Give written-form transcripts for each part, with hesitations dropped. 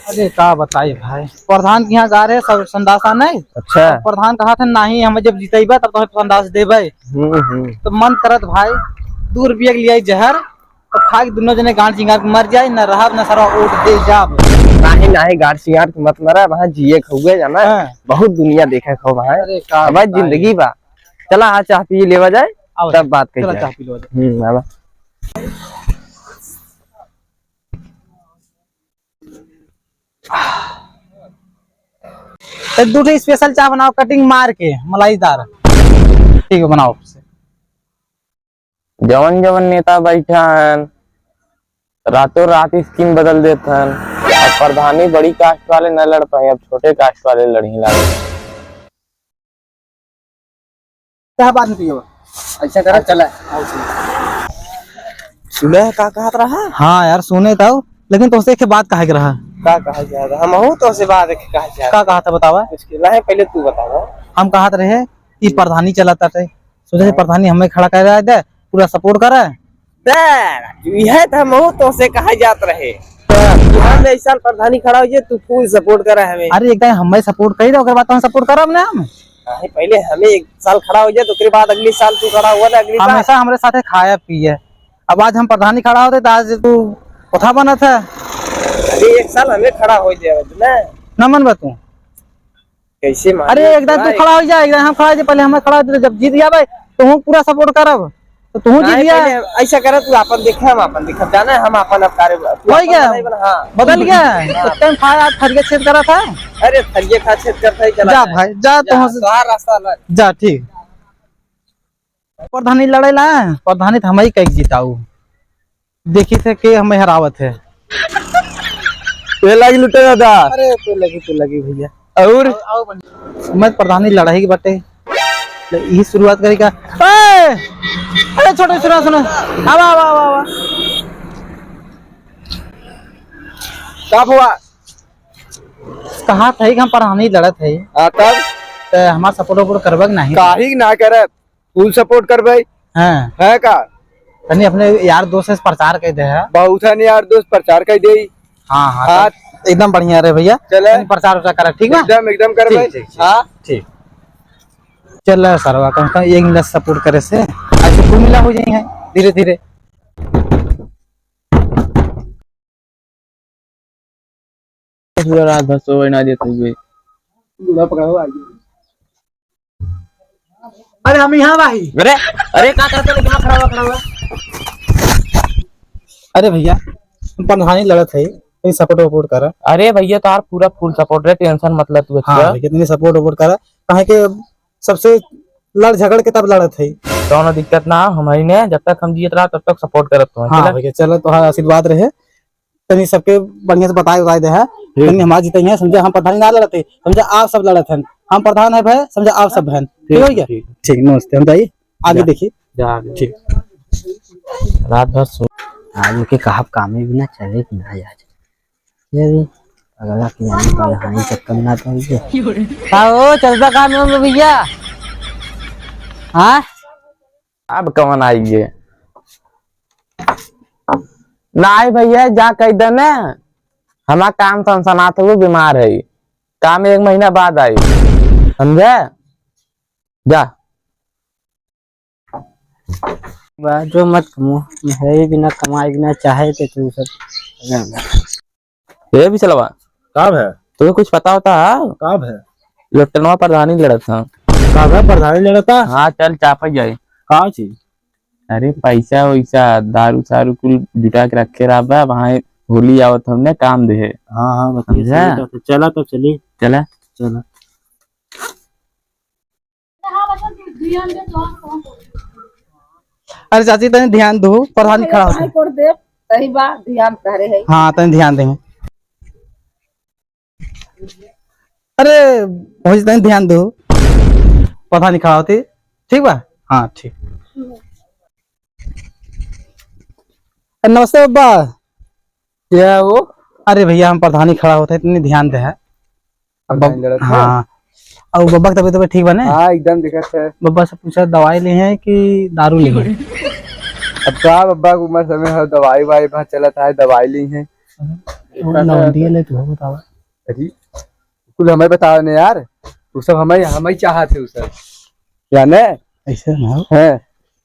अरे का बताई भाई, प्रधान के यहाँ गा रहे सब संदासा नहीं। अच्छा। प्रधान कहा था नहीं, हम जब जीतेबे तब तो संदास देबे। तो मन करत भाई 2 रुपया के लिए जहर तो खा के दोनों जने गांड चिंगार के मर जाए, न रहा न सारा उठ दे जाब। नहीं नहीं गाड़ सियार के मत मरा, वहाँ जिए खुए जाना। बहुत दुनिया देखे खो वहाँ। अरे का अब जिंदगी बा। चला हाँ चाह पी लेवा जाए तब बात करिए। चाह पी लो। अब दूसरी स्पेशल चाय बनाओ, कटिंग मार के मलाईदार। ठीक है बनाओ। जवन जवन नेता बैठन रातों रात स्कीम बदल देथन। अब प्रधानी बड़ी कास्ट वाले न लड़ पाए, अब छोटे कास्ट वाले लड़ी लागे। क्या बात नहीं पियो ऐसा करा चला। सुने का कहत रहा? हाँ यार सुने था, लेकिन तुमसे एक बात कहे के रहा। का कहा जा रहा? हम हूं तो से बात कहा जा का कहा था बतावा। कुछ है पहले तू बतावा। हम कहत रहे कि प्रधानी चलाता थे, सोचे प्रधानी हमें खड़ा कर रहा है, पूरा सपोर्ट कर रहा है। यह तो हम तो से कहा जात रहे हम इस साल प्रधानी खड़ा हो, तू फुल सपोर्ट करा हमें। अरे एकदम हमें सपोर्ट कर दो, बाद तो हम सपोर्ट करब ना। हम पहले हमें 1 साल खड़ा हो जाए तो उसके बाद अगले साल तू खड़ा हुआ ना। अगली हमेशा हमारे साथ खाया पिए। अब आज हम प्रधानी खड़ा होते तो आज तू उठा बना था। अरे 1 साल हमें खड़ा हो जाए न मन बा तू कैसे मान। अरे एकदम तू खड़ा हो जाए, एकदम हम खड़ा हो जाए, पहले हमें खड़ा हो, जब जीत गया भाई तो हम पूरा सपोर्ट करब। तो तू जीत गया ऐसा करे तू अपन देखे हम अपन देखे जाना हम अपन अब कार्य हो गया। हाँ बदल गया। टाइम खाया थरिया छेद करा था। अरे थरिया खा छेद करता ही चला जा भाई जा, तू रास्ता अलग जा। ठीक प्रधानी लड़े ला, प्रधानी तो हमें कह जीताऊ देखी थे कि हमें हरावत है। लगी लुटे दादा। अरे तू लगी भैया। और मैं प्रधानी लड़ाई की बटे यही शुरुआत करेगा। अरे छोटे सुना कब हुआ? कहा था कि हम प्रधानी लड़त है तब तो हमारा सपोर्ट करबक नहीं काहे ना करे फुल सपोर्ट करबे। हां है का तनी अपने यार दोस्त से प्रचार कर दे है। बहुत है यार दोस्त प्रचार कर दे। हां एकदम बढ़िया रे भैया। चले प्रचार कर ठीक है एकदम करबे। हां ठीक चल सरवा कम एक मिनट सपोर्ट करे से ऐसे कुल मिला हो जाए धीरे धीरे। रात भर सोए ना देते हुए अरे हम यहाँ भाई। अरे अरे क्या करते हो? खड़ा हुआ अरे भैया प्रधानी लड़त है तो सपोर्ट कर। अरे भैया तार पूरा फुल सपोर्ट है, टेंशन मत ले तू। हाँ कितनी सपोर्ट कर कहे के सबसे लड़ झगड़ के तब लड़त है। दोनों दिक्कत ना हमारी ने, जब तक हम जीत रहा तब तक सपोर्ट करत तो। हाँ भैया चलो तो आशीर्वाद रहे तनी सबके बढ़िया से बताए दे है। हमारा जीते हैं समझे, हम प्रधानी ना लड़ते समझे, आप सब लड़त हैं। हम प्रधान है भाई समझे, आप सब बहन। ठीक हो गया? ठीक नमस्ते। हम जाइए आगे देखिए। ठीक रात भर सो आगे के कहा काम भी ना चले कि ना आज अगला की जाने का हानि चक्कर ना तो आओ चलता काम में भैया। हाँ अब कौन आइए नहीं भैया जा कह दे ना हमारा काम सनसनात हो बीमार है, काम 1 महीना बाद आई समझे। जा जो मत कमो है बिना कमाए बिना चाहे तो तू सब ये भी चलवा कब है तुम्हें कुछ पता होता है? कब है लेफ्टनवा प्रधानी लड़त था। कब है प्रधानी लड़ता? हाँ चल चापा जाए। कहाँ चीज? अरे पैसा वैसा दारू सारू कुल जुटा के रखे रहा वहाँ होली आवत हमने काम दे। हाँ बताइए चला तो चली चला चला। अरे चाची तने ध्यान दो प्रधानी खड़ा हो सही बात ध्यान करे है। हाँ तने ध्यान देंगे। अरे पहुंच तने ध्यान दो प्रधानी खड़ा होती ठीक बा। हाँ ठीक। नमस्ते बाबा। क्या वो? अरे भैया हम प्रधानी खड़ा होते इतनी ध्यान दे है। हाँ और बब्बा की तबीयत ठीक बने? हाँ एकदम दिक्कत है। बब्बा से पूछा दवाई ली है कि दारू ली है? अब क्या बब्बा को उम्र समय है दवाई वाई चलता है दवाई ली है। लौंडिया ले तू बतावा। अरे कुल हमें बताओ ने यार, वो सब हमें चाहते हो सब क्या ने ऐसे ना है।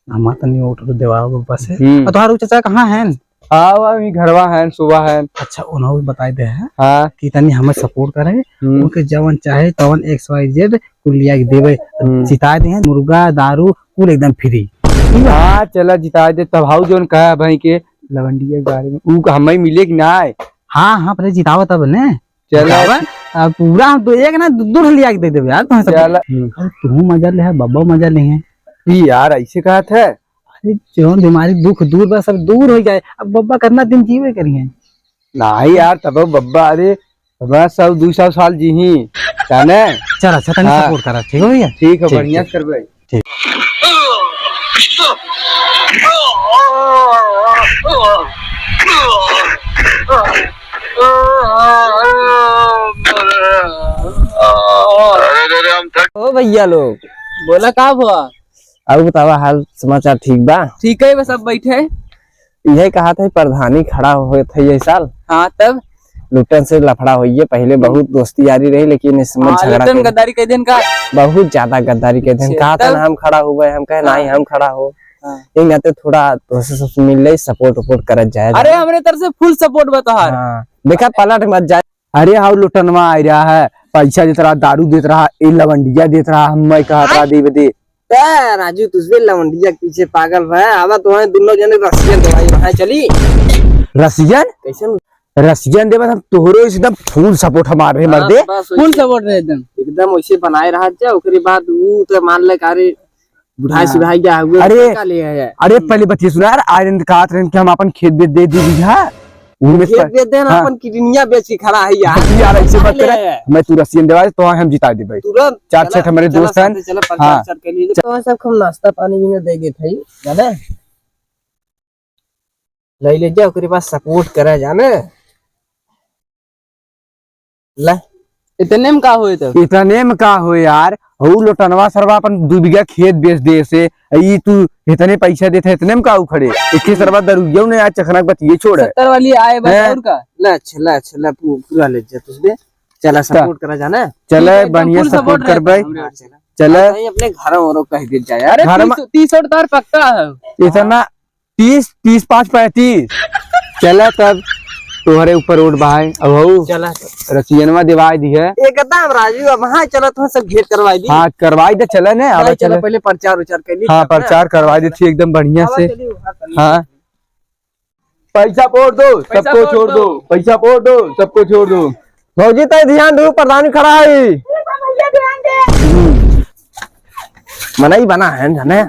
हमार तनी ऑर्डर देवाओ बप्पा से। हम्म। तोहार चाचा कहाँ हैं? हाँ घरवा है सुबह है। अच्छा उन्होंने बताई दे है हाँ कि तनी हमें सपोर्ट करे, उनके जवन चाहे तवन XYZ कुल लिया के देवे, जिता दे मुर्गा दारू कुल एकदम फ्री। हाँ चला जिता दे तब हाउ जोन कहा भाई के लवंडिया के बारे में ऊ हमें मिले कि ना। हाँ हाँ पहले जितावा तब ने चला पूरा हम तो एक ना दूर लिया के दे देवे यार तुम्हें सब। चला तू मजा ले है बब्बा मजा ले है यार ऐसे कहा था। अरे जो बीमारी दुख दूर बस सब दूर हो जाए। अब बब्बा करना दिन जीवे करिए नहीं यार तब बब्बा अरे बस सब 200 साल जी ही जाने। चल अच्छा तनी हाँ। सपोर्ट करा ठीक हो भैया। ठीक है बढ़िया कर भाई। ओ भैया लोग बोला का हुआ? अब बतावा हाल समाचार ठीक बा? ठीक है बस अब बैठे। यही कहा था प्रधानी खड़ा हुए थे ये साल। हाँ तब लुटन से लफड़ा हुई है। पहले बहुत दोस्ती यारी रही लेकिन इस समय झगड़ा लुटन गद्दारी कह दिन का बहुत ज्यादा गद्दारी के दिन कहा था ना हम खड़ा हुए, हम कहे नहीं हम खड़ा हो एक नाते थोड़ा दोस्त से मिल ले सपोर्ट वपोर्ट करत जाए। अरे हमरे तरफ से फुल सपोर्ट बता। हाँ देखा पलट मत जाए। अरे हाउ लुटनवा आ रहा है, पैसा देत रहा, दारू देत रहा, ए लवंडिया देत रहा, हम कहा था दे राजू तुझे लवंडिया के पीछे पागल है। आवा तो दोनों जने रसियन दवाई वहां चली। रसियन कैसे रसियन दे हम तोहरो एकदम फुल सपोर्ट हमारे मर्दे फुल सपोर्ट रहे एकदम वैसे बनाए रहा जा। ओकरे बाद ऊ तो मान ले कारे बुढ़ाई सुधाई गया हुए। अरे पहले बच्चे सुना यार आयरन का कि हम अपन खेत बेच दे दीजिए। बेच देना अपन किडनिया बेच के खड़ा है यार ऐसे मत करे। मैं तू रसियन देवा तो हम जिता दे भाई। तुरंत 4-6 हमारे दोस्त हैं। हाँ तो सब हम नाश्ता पानी भी दे गए थे जाने ले जा। ओकरे बाद सपोर्ट करे जाने ले इतने में का हुए तब। इतने में का हो यार, हऊ लोटनवा सरवा अपन 2 बीघा खेत बेच दे से ई तू इतने पैसा देते इतने में का खड़े। इक्के सरवा दरुइयो ने आज चखना बतिए छोड़ 70 वाली आए बस और का ले चला पूरा ले जा तुझे। चला सपोर्ट करा जाना। चले बढ़िया सपोर्ट कर भाई। चले अपने घर और कह दे जाए यार। अरे 30 तार पक्का है इतना 30 5 35 चला तब तोहरे ऊपर रोड बहाए। अब हऊ चला रसियनवा दिवाई दी है एकदम राजू। अब वहाँ चला तो सब घेर करवाई दी। हाँ करवाई दे चले ने अब चला पहले प्रचार उचार कर ली। हाँ प्रचार करवा दी थी एकदम बढ़िया से। हाँ पैसा पोड़ दो सबको छोड़ दो, पैसा पोड़ दो सबको छोड़ दो। भौजी तो ध्यान दो प्रधानी खड़ा है मनाई बना है जाने।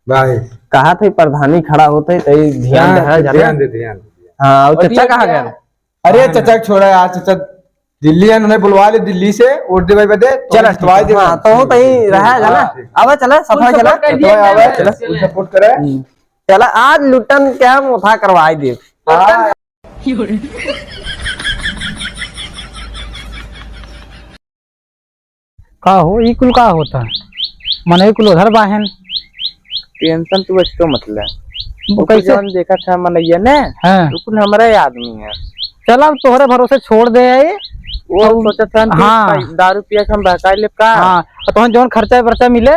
भाई कहा थे प्रधानी खड़ा होते तो ध्यान दे। हाँ और चचा कहाँ गए? अरे चचा छोड़ा यार, चचा दिल्ली है उन्होंने बुलवा ले दिल्ली से वोट दे भाई बदे चल हटवा दे। हाँ तो कहीं रहा जाना। अब चला सफाई चला सपोर्ट करे। चला आज लुटन क्या मुठा करवाई दे। का हो ई कुल का होता मन कुल उधर बाहन टेंशन तू बचतो मतलब वो कैसे देखा था मनैया ने। हाँ बिल्कुल हमारा आदमी है। चला तोहरे भरोसे छोड़ दे ये। वो सोचा था हाँ। दारू पिया हम बहका ले का। हाँ तो जो खर्चा वर्चा मिले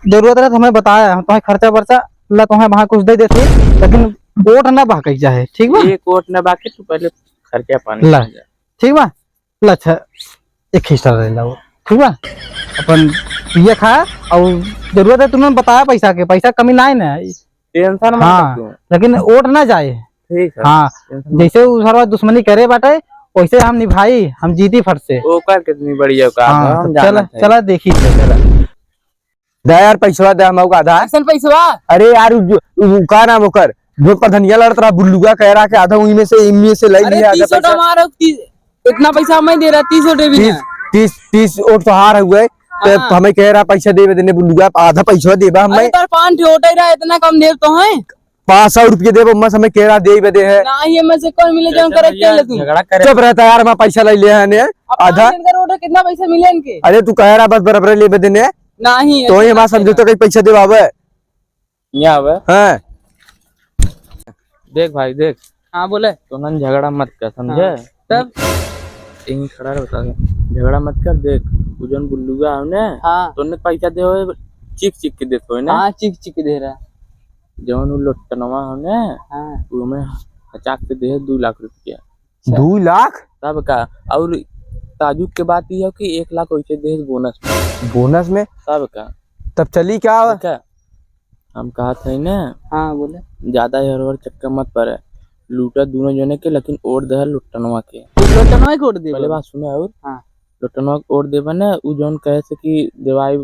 जरूरत है तो हमें बताया हम तुम्हें खर्चा वर्चा ला तुम्हें वहाँ कुछ दे देते लेकिन वोट ना बहा चाहे ठीक बा। एक वोट न बाकी तू पहले खर्चा पानी ला ठीक बा। ला अच्छा एक हिस्सा ले ला ठीक बा। अपन पिए खा और जरूरत है तुमने बताया पैसा के पैसा कमी ना है ना। टेंशन हाँ लेकिन वोट ना जाए। ठीक है। हाँ जैसे उसरवा दुश्मनी करे बाटे वैसे हम निभाई हम जीती फट से। ओकर कितनी बढ़िया का हाँ, चला चला देखी चला दे यार पैसा दे हम आधा। असल पैसा अरे यार का नाम होकर जो प्रधानिया लड़त रहा बुल्लुआ कह रहा कि आधा इनमें से ले लिया। 30 हमारा इतना पैसा मैं दे रहा 30 दे भी 30 वोट तो हार हुए तो हमें कह रहा पैसा दे देने बुल्लुआ आधा पैसा देबा हमें। 5 वोट रहा इतना कम दे तो है 500 रुपये देबो मस हमें कह रहा दे दे है ना ये में से कौन मिले जो करे के ले तू झगड़ा करे चुप रहता यार मैं पैसा ले लिया है आधा। वोट कितना पैसा मिले इनके। अरे तू कह रहा बस बराबर ले देने नहीं तो ये हमारा समझो तो कहीं पैसा देवा यहाँ है। देख भाई देख, हाँ बोले। तो ना झगड़ा मत कर, समझे? तब यहीं खड़ा रहता है, झगड़ा मत कर। देख तू जन बुल्लुआ है ना, हाँ तो ने पैसा दे हो, चिक चिक के देतो है ना। हाँ चिक चिक दे रहा। जवन उ लोटनवा है ना, हाँ तू हमें 50 पे दे 2 लाख रुपया। 2 लाख तब का, और ताजुब के बात ये है कि 1 लाख वैसे दे बोनस में। बोनस में? तब का तब चली क्या? ठीक है, हम कहा थे ना, हाँ बोले। ज्यादा हर चक्कर मत पड़े, लूटा दोनों जने के, लेकिन और दे लुटनवा के। लोटनवा कोड दे पहले बात सुना, और हाँ लुटनवा और देबा ना, उ जौन कहे से कि देवाई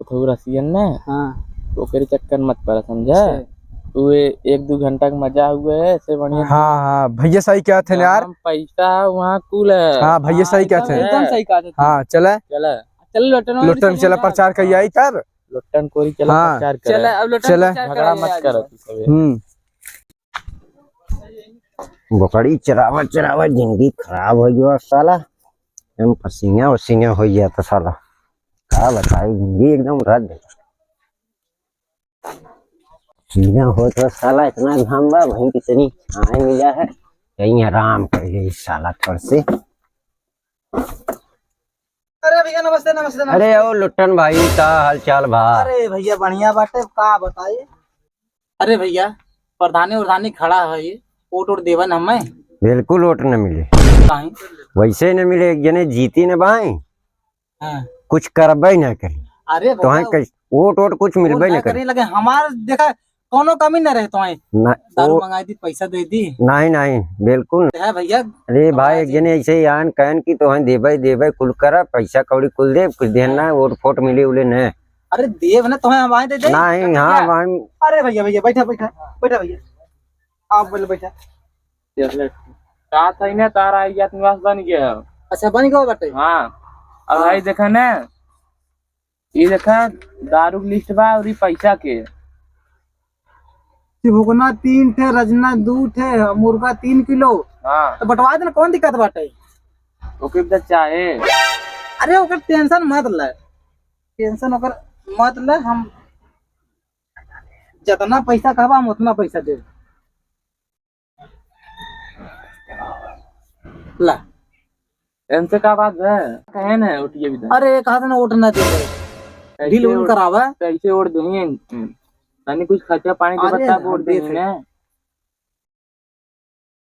थोड़ा रसियन ना, हाँ तो ओकरे चक्कर मत पड़े, समझा? तू 1-2 घंटा का मजा हुआ है, ऐसे बढ़िया। हाँ हाँ भैया सही क्या थे यार। पैसा वहाँ कुल है। हाँ भैया सही क्या थे। एकदम सही कहा था। हाँ चले चला चल लोटनवा लुटन चला प्रचार कही आई तब। लुटन कोरी चला, हाँ, प्रचार चल करे। अब लोटन चला। प्रचार झगड़ा करेंगे मत आज। कर तू सबे। बकरी चरावत चरावत जिंदगी खराब हो गया साला। हम पसीना वसीना हो गया तो साला क्या बताई, जिंदगी एकदम रद्द। पसीना हो तो साला इतना घाम बा, वहीं कितनी छाए मिला है, कहीं आराम कर ले इस साला थोड़ से। अरे भैया नमस्ते नमस्ते नमस्ते। अरे ओ लुट्टन भाई का हाल चाल बा? अरे भैया बढ़िया बाटे, का बताइए। अरे भैया प्रधानी उर्धानी खड़ा है, ये वोट वोट देवन हमें। बिल्कुल वोट न मिले, काहे? वैसे न मिले, एक जने जीती न बाई, हाँ। कुछ करबे न करी अरे तो भैया वोट वोट कुछ मिलबे न करी। लगे हमार देखा कोनो कमी न रहे तो दारू न- मंगाई दी, पैसा दे दी नहीं नहीं बिल्कुल। है भैया। अरे भाई एक जने ऐसे ही आन कहन की तो देवे देवे कुल कर पैसा कौड़ी कुल दे, कुछ देना वोट फोट मिले उले न। अरे देव ना तुम्हें हम आए दे दे। नहीं हाँ वहाँ अरे भैया भैया बैठा बैठा बैठा भैया, आप बोले बैठा। का था ना तारा यात निवास बन गया। अच्छा बन गया बाटे। हाँ, और भाई देखा ना, ये देखा दारू की लिस्ट बा और ये पैसा के। भुगना 3 थे, रजना 2 थे, मुर्गा 3 किलो। हाँ, तो बंटवा देना, कौन दिक्कत बाटे। ओके तो चाहे। अरे ओकर टेंशन मत ले, टेंशन ओकर मत ले, हम जितना पैसा कहबा हम उतना पैसा देब। ला इनसे का बात है, कहे ना उठिए भी था। अरे कहा था ना वोट ना दे, डील उल करावा। कैसे वोट देंगे? तनी कुछ खर्चा पानी के अरे बता, हम वोट दे देंगे ना।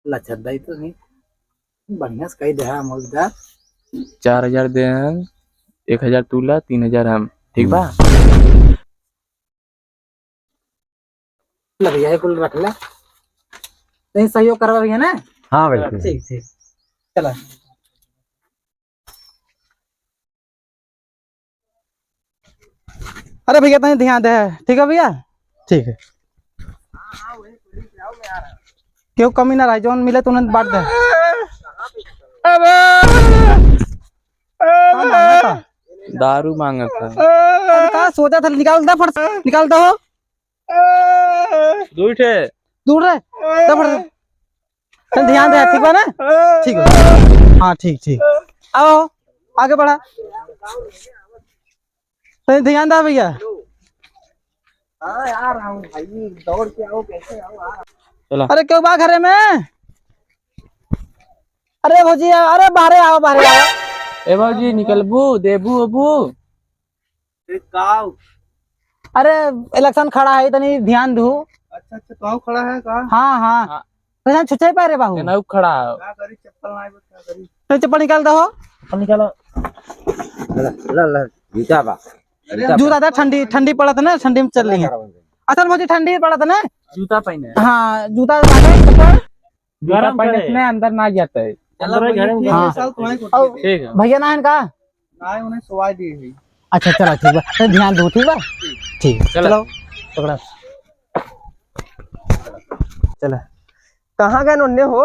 लच्छदाई तो नहीं, बढ़िया से कही दे हम उधर। 4000 दे हम, 1000 तूला, 3000 हम, ठीक बा? ले भैया ये कुल रख ले, नहीं सहयोग करवा भैया ना। हाँ बिल्कुल। ठीक ठीक चला। अरे भैया तनी ध्यान दे, ठीक है भैया, ठीक है। क्यों कमी ना रहा, जो मिले तो उन्हें बांट दे। दारू मांगा था। कहा सोचा था, निकाल दे फट से, निकाल दो। दूर थे, दूर रहे दे फट से। चल ध्यान दे, ठीक बा ना? ठीक है, हाँ ठीक ठीक। आओ आगे बढ़ा, तनी ध्यान दे भैया। आ रहा हूँ भाई, दौड़ के आओ, कैसे आओ। चलो। अरे क्यों बा घरे में? अरे भौजी अरे बाहरे आओ, बाहरे आओ। ए बाबूजी निकलबू देबू अबू। अरे इलेक्शन खड़ा है, तनी ध्यान दू। अच्छा अच्छा तो खड़ा है का? हाँ हाँ वैसे छुचे पा रे बाहू, ना खड़ा है। क्या करी चप्पल ना करी। तो चप्पल निकाल दो। निकालो। जूता बा जूता था, ठंडी ठंडी पड़ा था ना, ठंडी में चल रही है। असल मुझे ठंडी पड़ा था ना। जूता पहने। हाँ जूता चप्पल जूता पहने से अंदर ना जाता है। हाँ ठीक है भैया ना इनका। उन्हें सवाई दी है। अच्छा चला ठीक बा, तो ध्यान दो, ठीक बा, ठीक चलो पकड़ा। चला कहाँ गए उन्ने हो?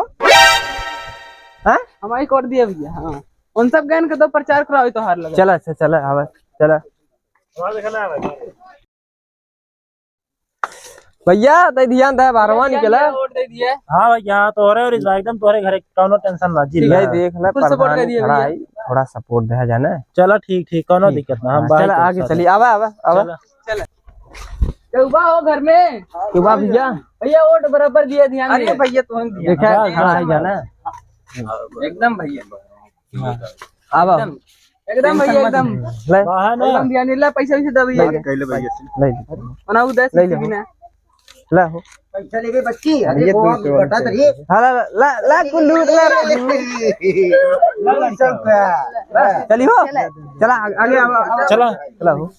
हमारी कोड दिया भैया। हाँ उन सब गए के तो प्रचार कराओ तो हार लगा। चला अच्छा चला आवा चला भैया तो ध्यान दे, बारवा निकला। वोट दे दिए। हाँ भाई यहाँ तो हो रहे और एकदम तुम्हारे घर कोनो टेंशन ना जी। नहीं देख ले फुल सपोर्ट कर प्रधान दिया खड़ा भैया। है, थोड़ा सपोर्ट दे जाना। चलो ठीक ठीक कोनो दिक्कत ना, हम चला आगे चलिए, आवा आवा आवा। चलो। चौबा हो घर में चौबा भैया भैया वोट बराबर दिया ध्यान अरे भैया तुम देखा खड़ा है जाना एकदम भैया आवा एकदम भैया एकदम एकदम ध्यान ला पैसा वैसे दे भैया कहले भैया ले बनाऊ 10 बिना ला हो पैसा लेके बच्ची अरे वो बता दे ला ला ला कुल्लू ला चली हो चला आगे चला चला हो